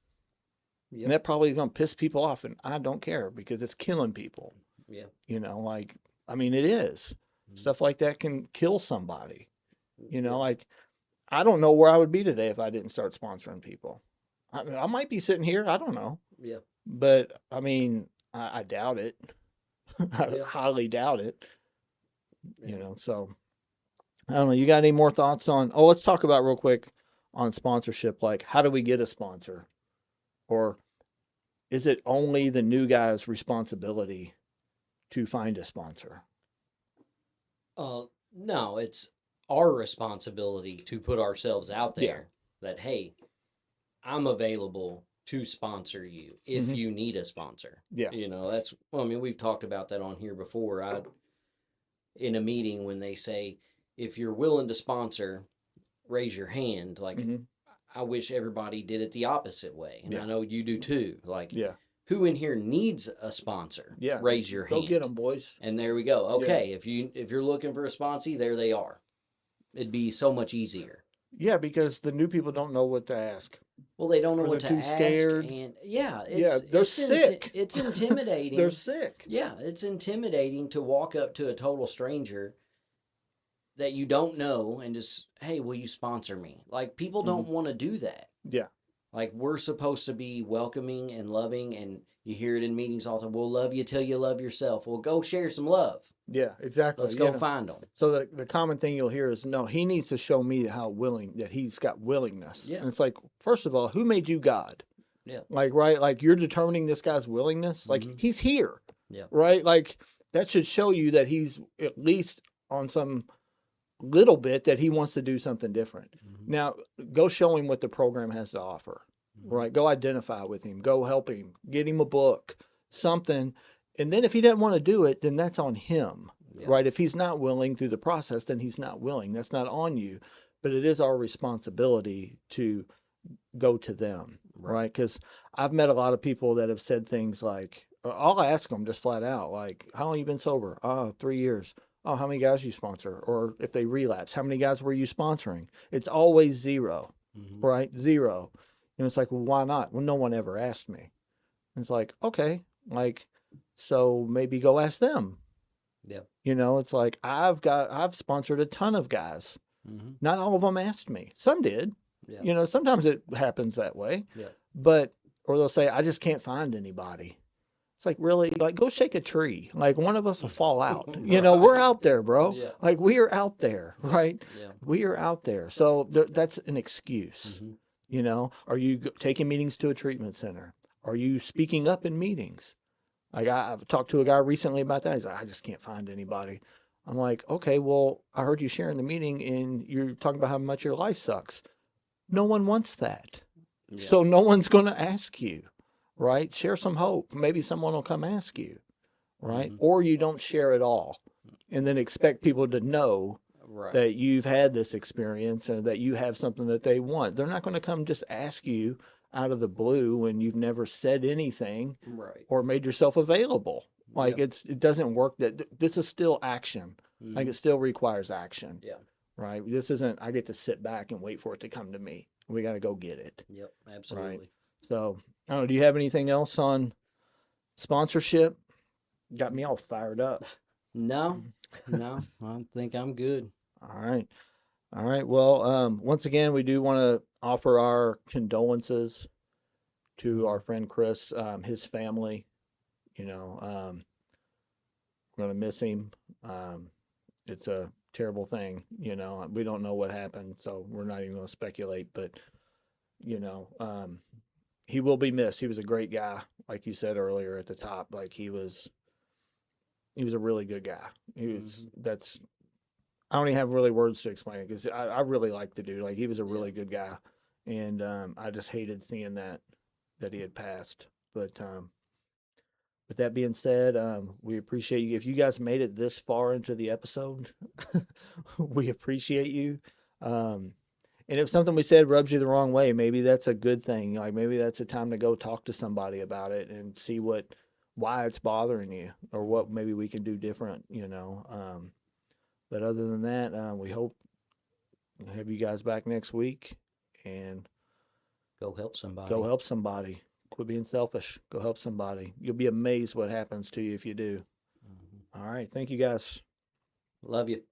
Yep. And that probably is going to piss people off, and I don't care because it's killing people. Yeah. It is. Mhm. Stuff like that can kill somebody. Yeah. Like, I don't know where I would be today if I didn't start sponsoring people. I might be sitting here. I don't know. Yeah. But, I doubt it. I Yeah. highly doubt it. Yeah. So I don't know. You got any more thoughts on, let's talk about real quick on sponsorship. Like, how do we get a sponsor? Or is it only the new guy's responsibility to find a sponsor? No, it's our responsibility to put ourselves out Yeah. there that, hey, I'm available to sponsor you if Mhm. you need a sponsor. Yeah. We've talked about that on here before. In a meeting when they say, if you're willing to sponsor, raise your hand. Like, Mhm. I wish everybody did it the opposite way. And Yeah. I know you do too. Like, Yeah. who in here needs a sponsor? Yeah. Raise your Go hand. get them, boys. And there we go. Okay, if you're looking for a sponsee, there they are. it'd be so much easier. Yeah, because the new people don't know what to ask. Well, they don't know Or what they're to too ask, scared. and yeah, Yeah, they're sick. It's intimidating. They're sick. Yeah, it's intimidating to walk up to a total stranger that you don't know and just, hey, will you sponsor me? Like, people don't want to do that. Yeah. Like, we're supposed to be welcoming and loving, and you hear it in meetings all the time. We'll love you till you love yourself. Well, go share some love. Yeah, exactly. Let's go find them. So the common thing you'll hear is, no, he needs to show me how willing, that he's got willingness. Yeah. And it's like, first of all, who made you God? Yeah. Like, right? Like, you're determining this guy's willingness. Like, he's here. Yeah. Right? Like, that should show you that he's at least on some little bit that he wants to do something different. Now, go show him what the program has to offer. Right? Go identify with him. Go help him. Get him a book, something. And then if he doesn't want to do it, then that's on him. Yeah. Right? If he's not willing through the process, then he's not willing. That's not on you. But it is our responsibility to go to them. Right? Because I've met a lot of people that have said things like, I'll ask them just flat out, like, how long you been sober? Oh, 3 years. Oh, how many guys you sponsor? Or if they relapse, how many guys were you sponsoring? It's always zero. Right? Zero. And it's like, well, why not? Well, no one ever asked me. And it's like, okay, like, so maybe go ask them. Yeah. You know, it's like, I've sponsored a ton of guys. Not all of them asked me. Some did. Yeah. You know, sometimes it happens that way. Yeah. But, or they'll say, I just can't find anybody. It's like, really? Like, go shake a tree. Like, one of us will fall out. You know, we're out there, bro. Yeah. Like, we are out there, right? Yeah. We are out there. So that's an excuse. You know, are you taking meetings to a treatment center? Are you speaking up in meetings? Like, I've talked to a guy recently about that. He's like, I just can't find anybody. I'm like, okay, well, I heard you sharing the meeting and you're talking about how much your life sucks. No one wants that. Yeah. So no one's going to ask you, right? Share some hope. Maybe someone will come ask you, right? Or you don't share at all and then expect people to know that you've had this experience and that you have something that they want. They're not going to come just ask you out of the blue when you've never said anything or made yourself available. Like, it doesn't work. That this is still action. Like, it still requires action. Yeah. Right. This isn't, I get to sit back and wait for it to come to me. We got to go get it. Yep. Absolutely. Right. So, I don't know. Do you have anything else on sponsorship? Got me all fired up. No, I think I'm good. All right. All right. Well, once again, we do want to offer our condolences to our friend Chris, his family. You know, we're going to miss him. It's a terrible thing. You know, we don't know what happened, so we're not even going to speculate. But, you know, he will be missed. He was a great guy, like you said earlier at the top. Like, he was a really good guy. I don't even have really words to explain it because I really liked the dude. Like, he was a really good guy. And I just hated seeing that he had passed. But with that being said, we appreciate you. If you guys made it this far into the episode, we appreciate you. And if something we said rubs you the wrong way, maybe that's a good thing. Like, maybe that's a time to go talk to somebody about it and see why it's bothering you or what maybe we can do different, you know. But other than that, we hope to have you guys back next week and Go help somebody. go help somebody. Quit being selfish. Go help somebody. You'll be amazed what happens to you if you do. All right. Thank you guys. Love you.